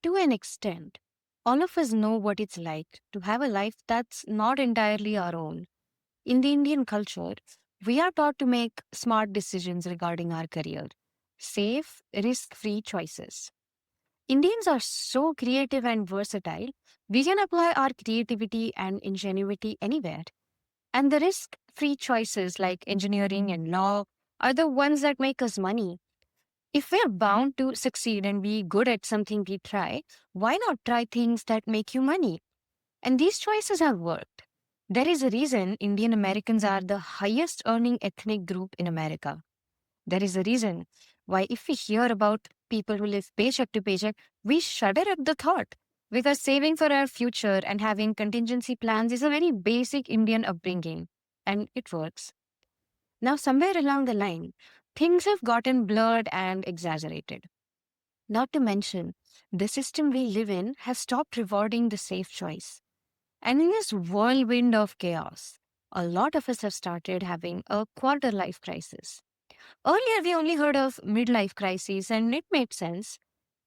To an extent, all of us know what it's like to have a life that's not entirely our own. In the Indian culture, we are taught to make smart decisions regarding our career, safe, risk free choices. Indians are so creative and versatile, we can apply our creativity and ingenuity anywhere. And the risk free choices like engineering and law are the ones that make us money. If we're bound to succeed and be good at something we try, why not try things that make you money? And these choices have worked. There is a reason Indian Americans are the highest earning ethnic group in America. There is a reason why, if we hear about people who live paycheck to paycheck, we shudder at the thought. Because saving for our future and having contingency plans is a very basic Indian upbringing, and it works. Now, somewhere along the line, things have gotten blurred and exaggerated. Not to mention, the system we live in has stopped rewarding the safe choice. And in this whirlwind of chaos, a lot of us have started having a quarter life crisis. Earlier, we only heard of midlife crises, and it made sense.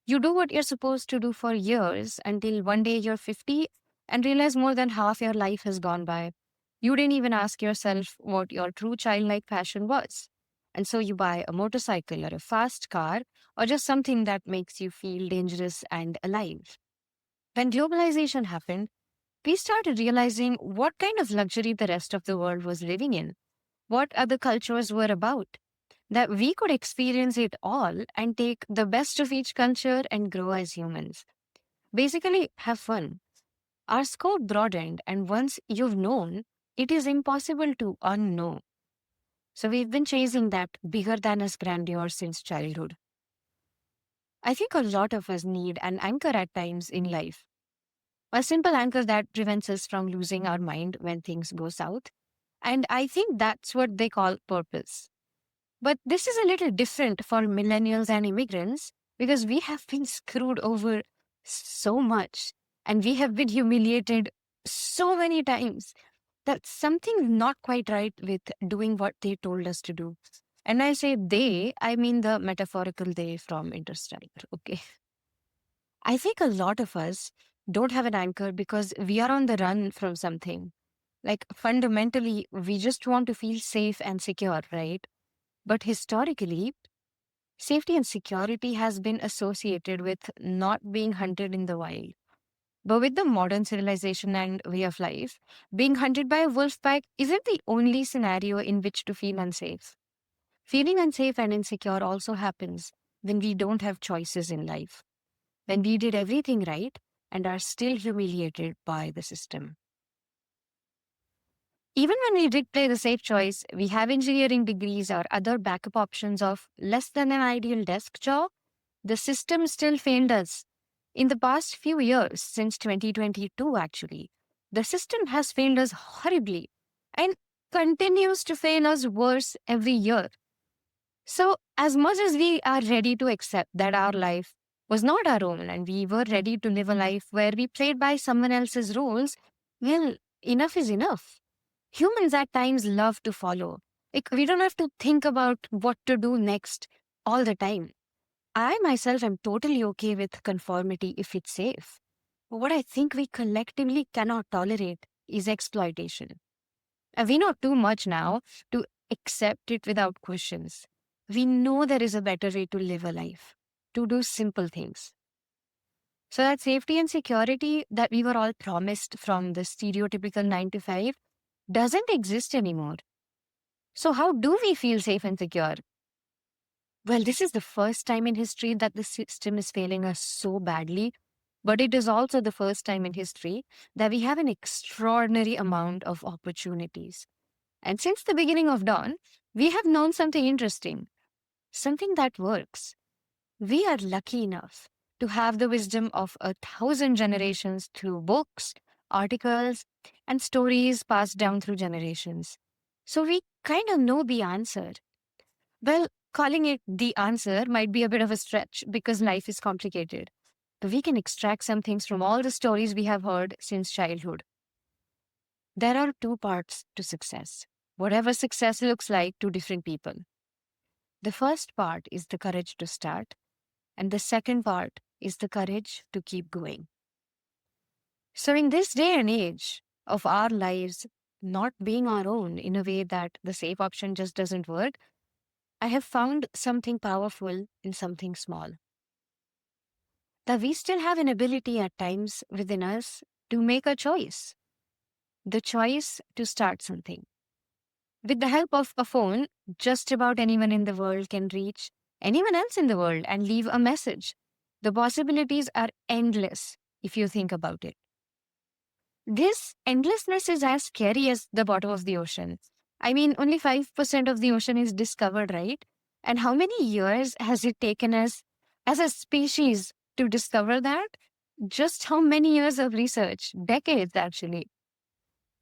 You do what you're supposed to do for years until one day you're 50 and realize more than half your life has gone by. You didn't even ask yourself what your true childlike passion was. And so you buy a motorcycle or a fast car or just something that makes you feel dangerous and alive. When globalization happened, we started realizing what kind of luxury the rest of the world was living in, what other cultures were about, that we could experience it all and take the best of each culture and grow as humans. Basically, have fun. Our scope broadened, and once you've known, it is impossible to unknow. So we've been chasing that bigger than us grandeur since childhood. I think a lot of us need an anchor at times in life. A simple anchor that prevents us from losing our mind when things go south. And I think that's what they call purpose. But this is a little different for millennials and immigrants because we have been screwed over so much and we have been humiliated so many times that something's not quite right with doing what they told us to do. And I say they, I mean the metaphorical they from Interstellar. Okay. I think a lot of us don't have an anchor because we are on the run from something. Like fundamentally, we just want to feel safe and secure, right? But historically, safety and security has been associated with not being hunted in the wild. But with the modern civilization and way of life, being hunted by a wolf pack isn't the only scenario in which to feel unsafe. Feeling unsafe and insecure also happens when we don't have choices in life, when we did everything right and are still humiliated by the system. Even when we did play the safe choice, we have engineering degrees or other backup options of less than an ideal desk job, the system still failed us. In the past few years, since 2022 actually, the system has failed us horribly and continues to fail us worse every year. So, as much as we are ready to accept that our life was not our own and we were ready to live a life where we played by someone else's rules, well, enough is enough. Humans at times love to follow. Like, we don't have to think about what to do next all the time. I myself am totally okay with conformity if it's safe. But what I think we collectively cannot tolerate is exploitation. We know too much now to accept it without questions. We know there is a better way to live a life, to do simple things. So that safety and security that we were all promised from the stereotypical 9 to 5 doesn't exist anymore. So how do we feel safe and secure? Well, this is the first time in history that the system is failing us so badly, but it is also the first time in history that we have an extraordinary amount of opportunities. And since the beginning of dawn, we have known something interesting, something that works. We are lucky enough to have the wisdom of 1,000 generations through books, articles, and stories passed down through generations. So we kind of know the answer. Well, calling it the answer might be a bit of a stretch because life is complicated. But we can extract some things from all the stories we have heard since childhood. There are two parts to success, whatever success looks like to different people. The first part is the courage to start, and the second part is the courage to keep going. So, in this day and age of our lives not being our own in a way that the safe option just doesn't work, I have found something powerful in something small. That we still have an ability at times within us to make a choice, the choice to start something. With the help of a phone, just about anyone in the world can reach anyone else in the world and leave a message. The possibilities are endless if you think about it. This endlessness is as scary as the bottom of the ocean. I mean, only 5% of the ocean is discovered, right? And how many years has it taken us as a species to discover that? Just how many years of research? Decades, actually.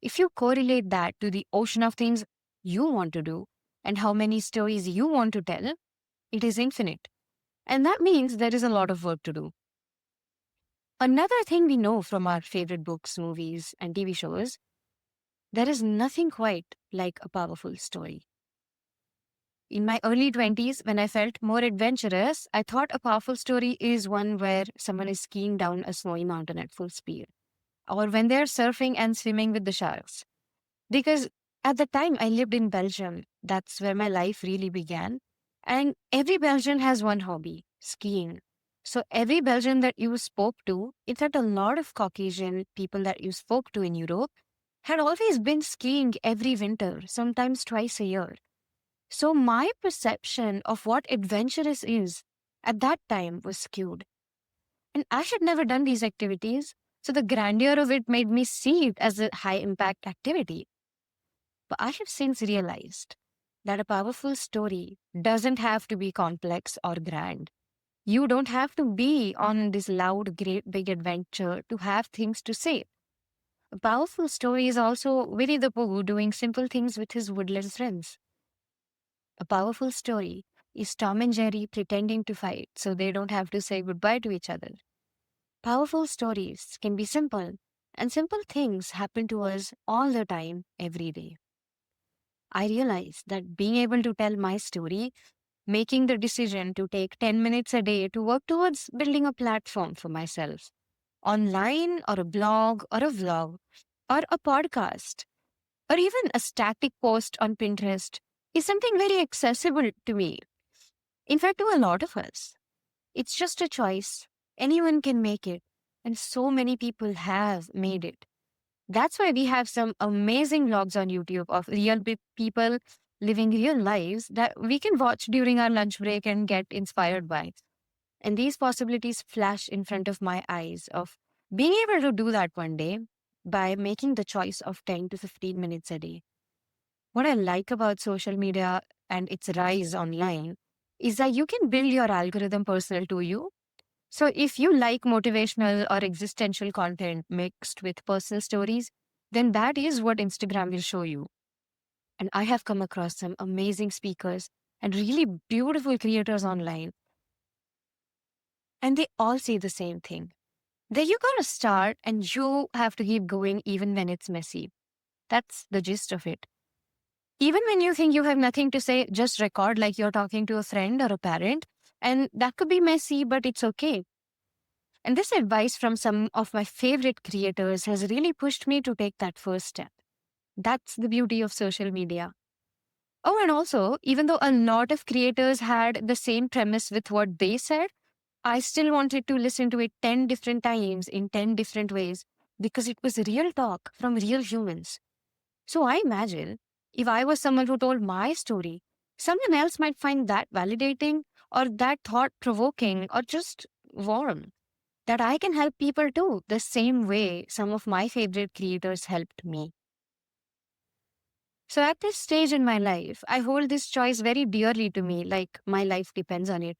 If you correlate that to the ocean of things you want to do and how many stories you want to tell, it is infinite. And that means there is a lot of work to do. Another thing we know from our favorite books, movies, and TV shows, there is nothing quite like a powerful story. In my early 20s, when I felt more adventurous, I thought a powerful story is one where someone is skiing down a snowy mountain at full speed, or when they're surfing and swimming with the sharks. Because at the time I lived in Belgium, that's where my life really began. And every Belgian has one hobby, skiing. So every Belgian that you spoke to, in fact, a lot of Caucasian people that you spoke to in Europe, had always been skiing every winter, sometimes twice a year. So my perception of what adventurous is at that time was skewed. And I had never done these activities. So the grandeur of it made me see it as a high impact activity. But I have since realized that a powerful story doesn't have to be complex or grand. You don't have to be on this loud, great, big adventure to have things to say. A powerful story is also Winnie the Pooh doing simple things with his woodland friends. A powerful story is Tom and Jerry pretending to fight so they don't have to say goodbye to each other. Powerful stories can be simple, and simple things happen to us all the time, every day. I realized that being able to tell my story, making the decision to take 10 minutes a day to work towards building a platform for myself, online or a blog or a vlog or a podcast or even a static post on Pinterest, is something very accessible to me. In fact, to a lot of us. It's just a choice. Anyone can make it. And so many people have made it. That's why we have some amazing vlogs on YouTube of real people living real lives that we can watch during our lunch break and get inspired by. And these possibilities flash in front of my eyes of being able to do that one day by making the choice of 10 to 15 minutes a day. What I like about social media and its rise online is that you can build your algorithm personal to you. So if you like motivational or existential content mixed with personal stories, then that is what Instagram will show you. And I have come across some amazing speakers and really beautiful creators online, and they all say the same thing. That you gotta start and you have to keep going even when it's messy. That's the gist of it. Even when you think you have nothing to say, just record like you're talking to a friend or a parent. And that could be messy, but it's okay. And this advice from some of my favorite creators has really pushed me to take that first step. That's the beauty of social media. Oh, and also, even though a lot of creators had the same premise with what they said, I still wanted to listen to it 10 different times in 10 different ways because it was real talk from real humans. So I imagine if I was someone who told my story, someone else might find that validating or that thought provoking or just warm. That I can help people too, the same way some of my favorite creators helped me. So at this stage in my life, I hold this choice very dearly to me, like my life depends on it.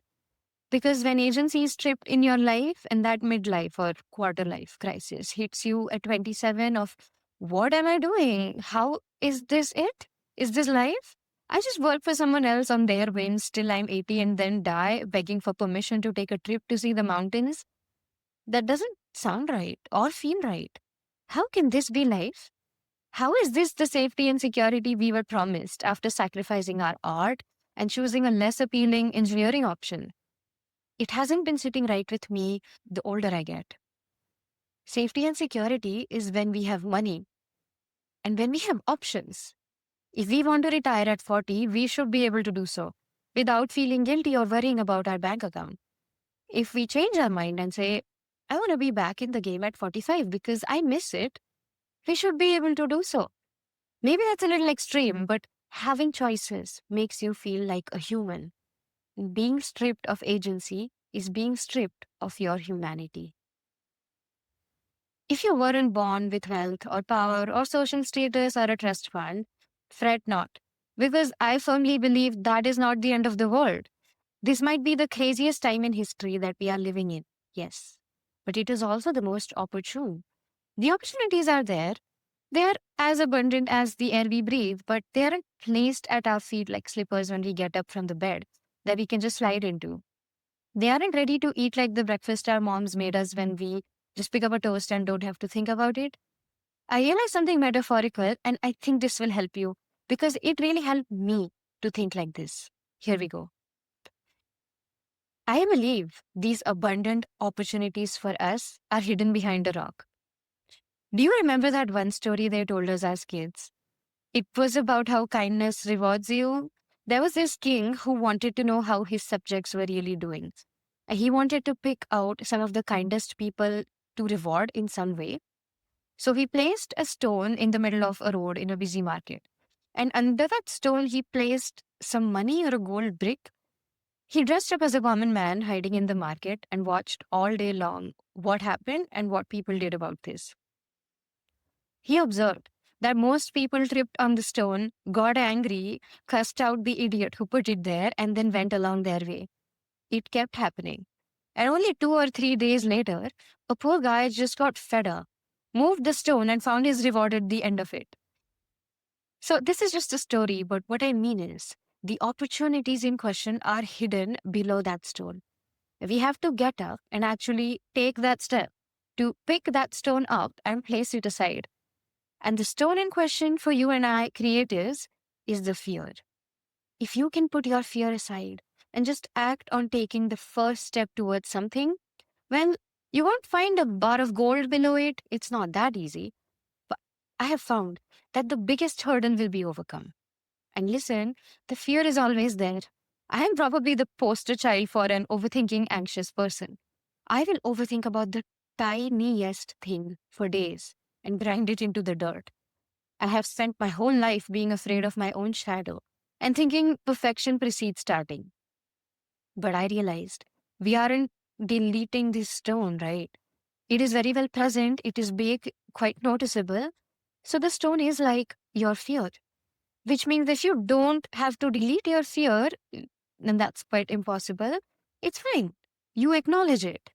Because when agency is stripped in your life and that midlife or quarter life crisis hits you at 27 of what am I doing? How is this it? Is this life? I just work for someone else on their wins till I'm 80 and then die begging for permission to take a trip to see the mountains. That doesn't sound right or feel right. How can this be life? How is this the safety and security we were promised after sacrificing our art and choosing a less appealing engineering option? It hasn't been sitting right with me the older I get. Safety and security is when we have money and when we have options. If we want to retire at 40, we should be able to do so without feeling guilty or worrying about our bank account. If we change our mind and say, I want to be back in the game at 45 because I miss it, we should be able to do so. Maybe that's a little extreme, but having choices makes you feel like a human. Being stripped of agency is being stripped of your humanity. If you weren't born with wealth or power or social status or a trust fund, fret not. Because I firmly believe that is not the end of the world. This might be the craziest time in history that we are living in, yes. But it is also the most opportune. The opportunities are there. They are as abundant as the air we breathe, but they aren't placed at our feet like slippers when we get up from the bed that we can just slide into. They aren't ready to eat like the breakfast our moms made us when we just pick up a toast and don't have to think about it. I realized something metaphorical, and I think this will help you because it really helped me to think like this. Here we go. I believe these abundant opportunities for us are hidden behind a rock. Do you remember that one story they told us as kids? It was about how kindness rewards you. There was this king who wanted to know how his subjects were really doing. He wanted to pick out some of the kindest people to reward in some way. So he placed a stone in the middle of a road in a busy market. And under that stone, he placed some money or a gold brick. He dressed up as a common man hiding in the market and watched all day long what happened and what people did about this. He observed that most people tripped on the stone, got angry, cussed out the idiot who put it there, and then went along their way. It kept happening. And only 2 or 3 days later, a poor guy just got fed up, moved the stone, and found his reward at the end of it. So, this is just a story, but what I mean is the opportunities in question are hidden below that stone. We have to get up and actually take that step to pick that stone up and place it aside. And the stone in question for you and I, creatives, is the fear. If you can put your fear aside and just act on taking the first step towards something, well, you won't find a bar of gold below it. It's not that easy. But I have found that the biggest hurdle will be overcome. And listen, the fear is always there. I am probably the poster child for an overthinking, anxious person. I will overthink about the tiniest thing for days and grind it into the dirt. I have spent my whole life being afraid of my own shadow and thinking perfection precedes starting. But I realized we aren't deleting this stone, right? It is very well present, it is big, quite noticeable. So the stone is like your fear, which means if you don't have to delete your fear, then that's quite impossible. It's fine. You acknowledge it.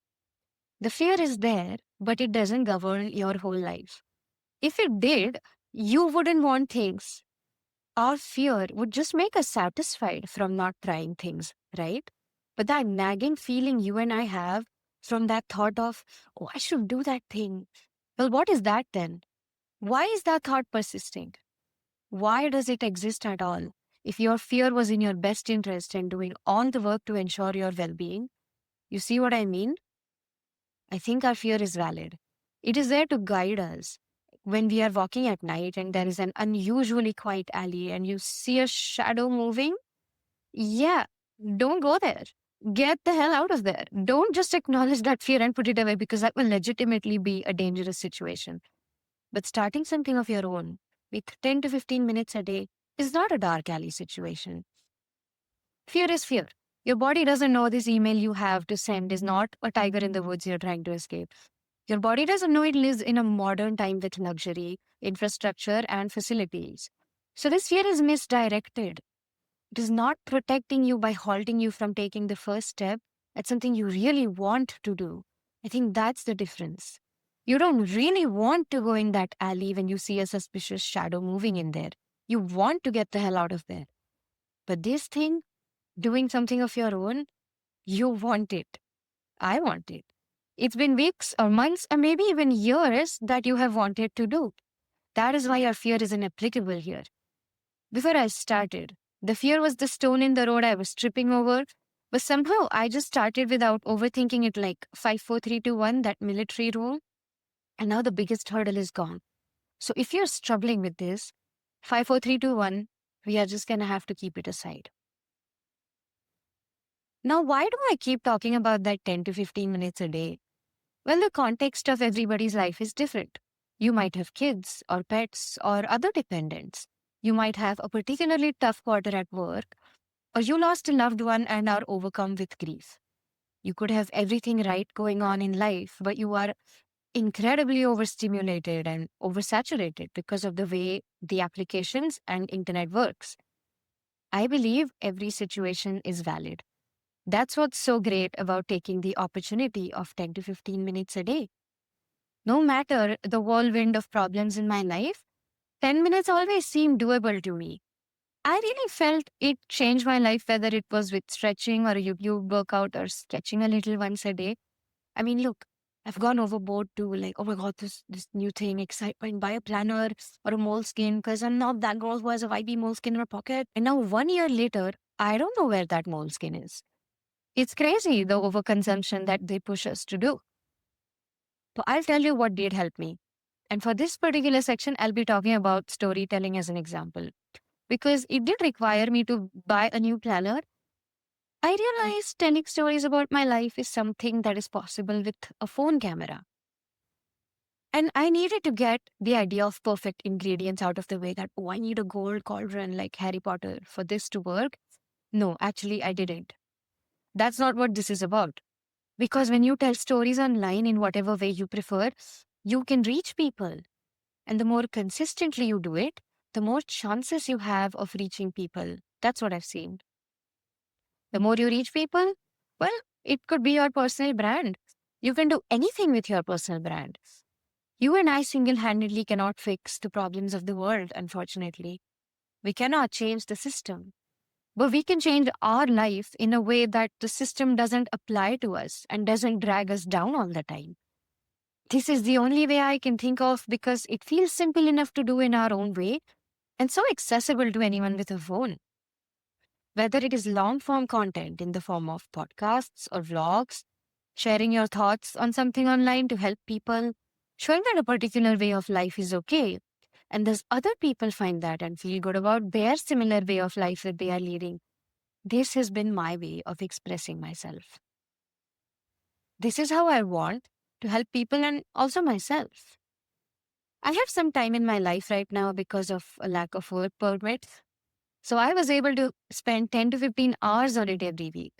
The fear is there, but it doesn't govern your whole life. If it did, you wouldn't want things. Our fear would just make us satisfied from not trying things, right? But that nagging feeling you and I have from that thought of, oh, I should do that thing. Well, what is that then? Why is that thought persisting? Why does it exist at all? If your fear was in your best interest and doing all the work to ensure your well being, you see what I mean? I think our fear is valid. It is there to guide us. When we are walking at night and there is an unusually quiet alley and you see a shadow moving, yeah, don't go there. Get the hell out of there. Don't just acknowledge that fear and put it away because that will legitimately be a dangerous situation. But starting something of your own with 10 to 15 minutes a day is not a dark alley situation. Fear is fear. Your body doesn't know this email you have to send is not a tiger in the woods you're trying to escape. Your body doesn't know it lives in a modern time with luxury, infrastructure, and facilities. So this fear is misdirected. It is not protecting you by halting you from taking the first step at something you really want to do. I think that's the difference. You don't really want to go in that alley when you see a suspicious shadow moving in there. You want to get the hell out of there. But this thing, doing something of your own, you want it. I want it. It's been weeks or months or maybe even years that you have wanted to do. That is why your fear is inapplicable here. Before I started, the fear was the stone in the road I was tripping over. But somehow I just started without overthinking it, like 5, 4, 3, 2, 1, that military rule. And now the biggest hurdle is gone. So if you're struggling with this, 5, 4, 3, 2, 1, we are just going to have to keep it aside. Now, why do I keep talking about that 10 to 15 minutes a day? Well, the context of everybody's life is different. You might have kids or pets or other dependents. You might have a particularly tough quarter at work, or you lost a loved one and are overcome with grief. You could have everything right going on in life, but you are incredibly overstimulated and oversaturated because of the way the applications and internet works. I believe every situation is valid. That's what's so great about taking the opportunity of 10 to 15 minutes a day. No matter the whirlwind of problems in my life, 10 minutes always seemed doable to me. I really felt it changed my life, whether it was with stretching or a YouTube workout or sketching a little once a day. I mean, look, I've gone overboard to like, oh my God, this new thing, excitement, buy a planner or a moleskin because I'm not that girl who has a YB moleskin in her pocket. And now 1 year later, I don't know where that moleskin is. It's crazy the overconsumption that they push us to do. So I'll tell you what did help me. And for this particular section, I'll be talking about storytelling as an example because it did require me to buy a new planner. I realized telling stories about my life is something that is possible with a phone camera. And I needed to get the idea of perfect ingredients out of the way that, oh, I need a gold cauldron like Harry Potter for this to work. No, actually, I didn't. That's not what this is about. Because when you tell stories online in whatever way you prefer, you can reach people. And the more consistently you do it, the more chances you have of reaching people. That's what I've seen. The more you reach people, well, it could be your personal brand. You can do anything with your personal brand. You and I single handedly cannot fix the problems of the world, unfortunately. We cannot change the system, but we can change our life in a way that the system doesn't apply to us and doesn't drag us down all the time. This is the only way I can think of because it feels simple enough to do in our own way and so accessible to anyone with a phone. Whether it is long form content in the form of podcasts or vlogs, sharing your thoughts on something online to help people, showing that a particular way of life is okay, and thus other people find that and feel good about their similar way of life that they are leading. This has been my way of expressing myself. This is how I want to help people and also myself. I have some time in my life right now because of a lack of work permits. So I was able to spend 10 to 15 hours on it every week.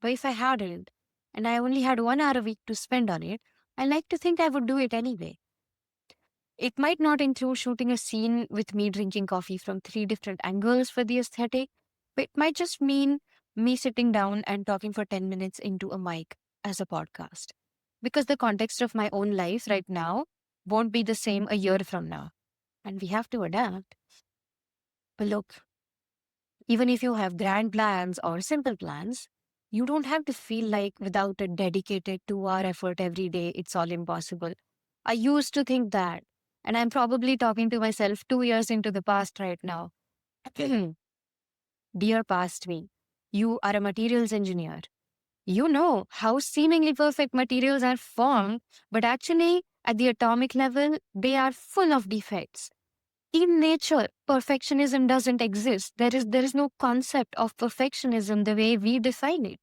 But if I hadn't, and I only had 1 hour a week to spend on it, I like to think I would do it anyway. It might not include shooting a scene with me drinking coffee from 3 different angles for the aesthetic, but it might just mean me sitting down and talking for 10 minutes into a mic as a podcast. Because the context of my own life right now won't be the same a year from now. And we have to adapt. But look, even if you have grand plans or simple plans, you don't have to feel like without a dedicated 2 hour effort every day, it's all impossible. I used to think that, and I'm probably talking to myself 2 years into the past right now. Dear past me, you are a materials engineer. You know how seemingly perfect materials are formed, but actually, at the atomic level, they are full of defects. In nature, perfectionism doesn't exist. There is no concept of perfectionism the way we define it.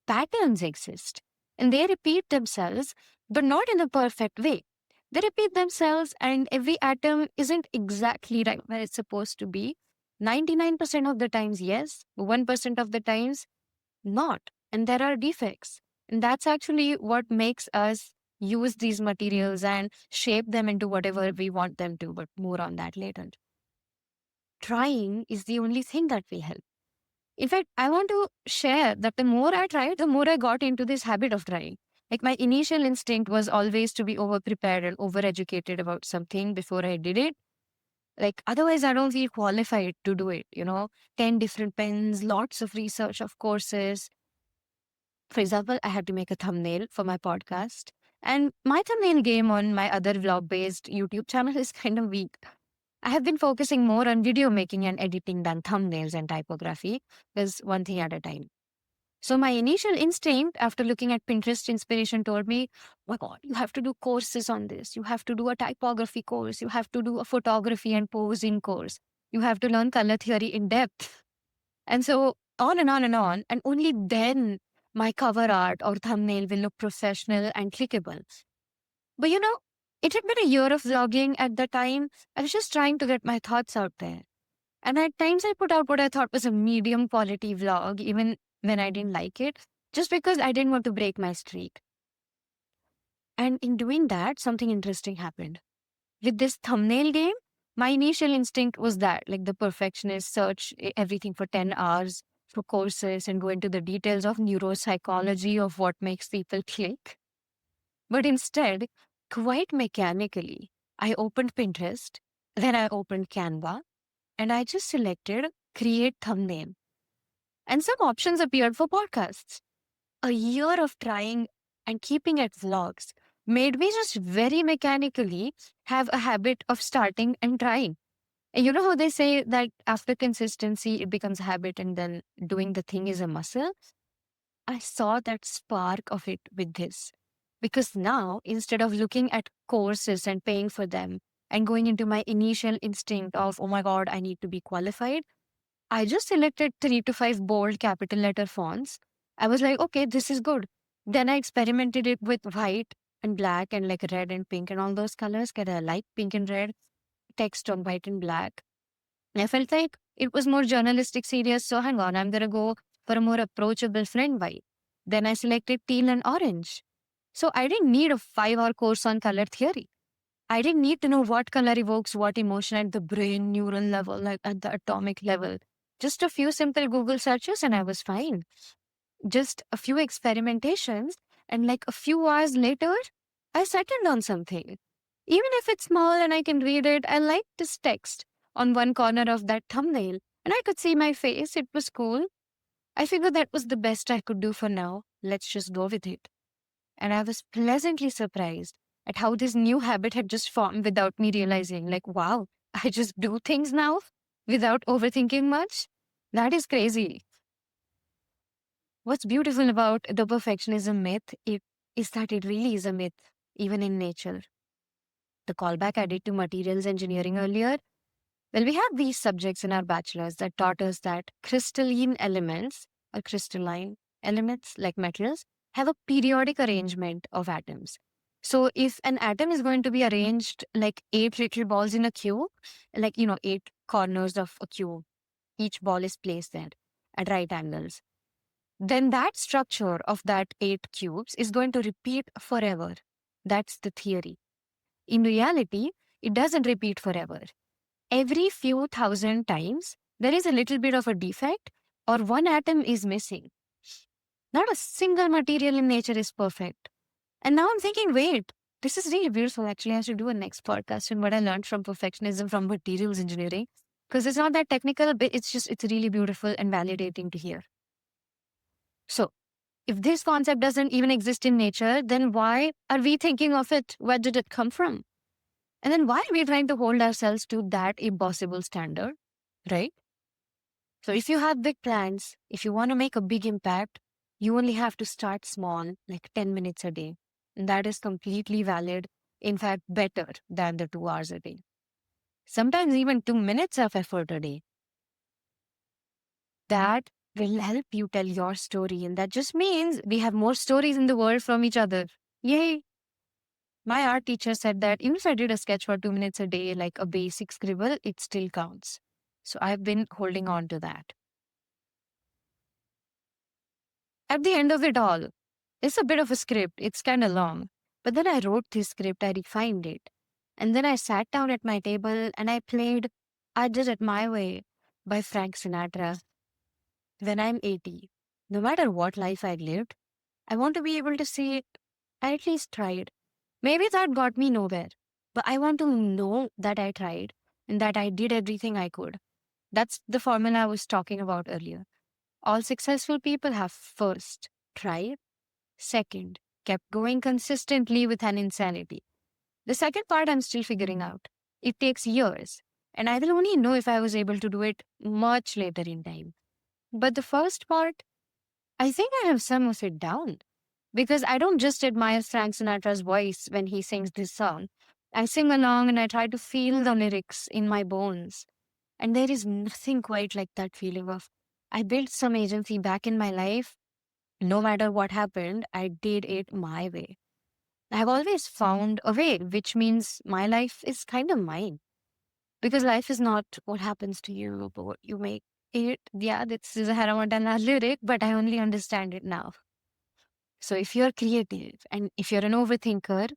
Patterns exist and they repeat themselves, but not in a perfect way. They repeat themselves, and every atom isn't exactly right where it's supposed to be. 99% of the times, yes, 1% of the times, not. And there are defects. And that's actually what makes us use these materials and shape them into whatever we want them to, but more on that later. Trying is the only thing that will help. In fact, I want to share that the more I tried, the more I got into this habit of trying. Like my initial instinct was always to be over prepared and over educated about something before I did it. Like otherwise, I don't feel qualified to do it. 10 different pens, lots of research of courses. For example, I had to make a thumbnail for my podcast. And my thumbnail game on my other vlog based YouTube channel is kind of weak. I have been focusing more on video making and editing than thumbnails and typography, because one thing at a time. So my initial instinct after looking at Pinterest inspiration told me, oh my God, you have to do courses on this. You have to do a typography course. You have to do a photography and posing course. You have to learn color theory in depth. And so on and on and on. And only then my cover art or thumbnail will look professional and clickable. But it had been a year of vlogging at the time. I was just trying to get my thoughts out there. And at times I put out what I thought was a medium quality vlog, even when I didn't like it, just because I didn't want to break my streak. And in doing that, something interesting happened. With this thumbnail game, my initial instinct was that, like the perfectionist, search everything for 10 hours for courses and go into the details of neuropsychology of what makes people click. But instead, quite mechanically, I opened Pinterest, then I opened Canva, and I just selected create thumbnail. And some options appeared for podcasts. A year of trying and keeping at vlogs made me just very mechanically have a habit of starting and trying. And you know how they say that after consistency, it becomes a habit and then doing the thing is a muscle? I saw that spark of it with this. Because now, instead of looking at courses and paying for them and going into my initial instinct of, oh my God, I need to be qualified, I just selected 3 to 5 bold capital letter fonts. I was like, okay, this is good. Then I experimented it with white and black and like red and pink and all those colors. Get a light pink and red text on white and black. I felt like it was more journalistic serious. So hang on, I'm going to go for a more approachable friend vibe. Then I selected teal and orange. So I didn't need a 5 hour course on color theory. I didn't need to know what color evokes what emotion at the brain neural level, like at the atomic level. Just a few simple Google searches and I was fine. Just a few experimentations, and like a few hours later, I settled on something. Even if it's small and I can read it, I liked this text on one corner of that thumbnail, and I could see my face. It was cool. I figured that was the best I could do for now. Let's just go with it. And I was pleasantly surprised at how this new habit had just formed without me realizing, like, wow, I just do things now without overthinking much. That is crazy. What's beautiful about the perfectionism is that it really is a myth, even in nature. The callback I did to materials engineering earlier, well, we have these subjects in our bachelor's that taught us that crystalline elements or crystalline elements like metals have a periodic arrangement of atoms. So if an atom is going to be arranged like 8 little balls in a cube, like, 8 corners of a cube, each ball is placed there at right angles, then that structure of that 8 cubes is going to repeat forever. That's the theory. In reality, it doesn't repeat forever. Every few thousand times, there is a little bit of a defect or one atom is missing. Not a single material in nature is perfect. And now I'm thinking, wait, this is really beautiful. Actually, I should do a next podcast on what I learned from perfectionism from materials engineering. Because it's not that technical, but it's really beautiful and validating to hear. So, if this concept doesn't even exist in nature, then why are we thinking of it? Where did it come from? And then why are we trying to hold ourselves to that impossible standard? Right? So if you have big plans, if you want to make a big impact, you only have to start small, like 10 minutes a day. And that is completely valid. In fact, better than the 2 hours a day. Sometimes even 2 minutes of effort a day. That will help you tell your story. And that just means we have more stories in the world from each other. Yay! My art teacher said that even if I did a sketch for 2 minutes a day, like a basic scribble, it still counts. So I've been holding on to that. At the end of it all, it's a bit of a script. It's kind of long. But then I wrote this script, I refined it. And then I sat down at my table and I played I Did It My Way by Frank Sinatra. When I'm 80, no matter what life I lived, I want to be able to say, I at least tried. Maybe that got me nowhere, but I want to know that I tried and that I did everything I could. That's the formula I was talking about earlier. All successful people have first tried, second, kept going consistently with an insanity. The second part I'm still figuring out. It takes years, and I will only know if I was able to do it much later in time. But the first part, I think I have some of it down because I don't just admire Frank Sinatra's voice when he sings this song. I sing along and I try to feel the lyrics in my bones. And there is nothing quite like that feeling of I built some agency back in my life. No matter what happened, I did it my way. I've always found a way, which means my life is kind of mine. Because life is not what happens to you, but what you make it. Yeah, this is a Hannah Montana lyric, but I only understand it now. So if you're creative and if you're an overthinker,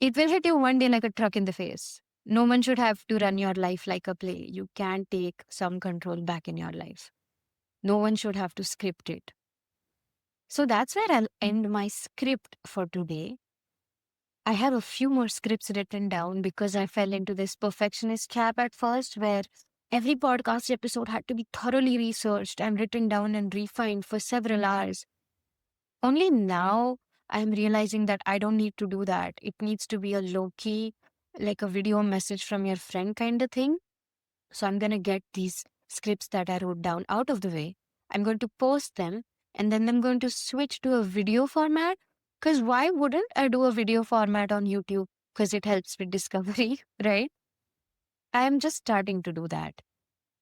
it will hit you one day like a truck in the face. No one should have to run your life like a play. You can take some control back in your life. No one should have to script it. So that's where I'll end my script for today. I have a few more scripts written down because I fell into this perfectionist trap at first where every podcast episode had to be thoroughly researched and written down and refined for several hours. Only now I'm realizing that I don't need to do that. It needs to be a low key, like a video message from your friend kind of thing. So I'm going to get these scripts that I wrote down out of the way. I'm going to post them and then I'm going to switch to a video format. Because why wouldn't I do a video format on YouTube? Because it helps with discovery, right? I am just starting to do that.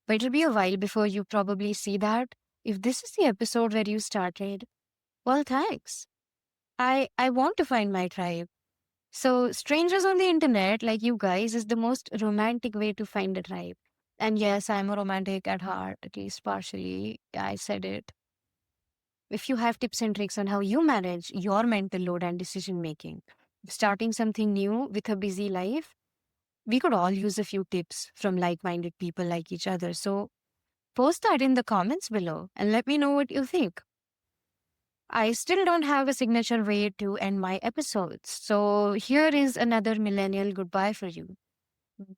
But it'll be a while before you probably see that. If this is the episode where you started, well, thanks. I want to find my tribe. So, strangers on the internet, like you guys, is the most romantic way to find a tribe. And yes, I'm a romantic at heart, at least partially. I said it. If you have tips and tricks on how you manage your mental load and decision making, starting something new with a busy life, we could all use a few tips from like minded people like each other. So, post that in the comments below and let me know what you think. I still don't have a signature way to end my episodes. So here is another millennial goodbye for you.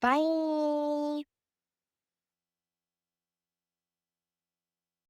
Bye.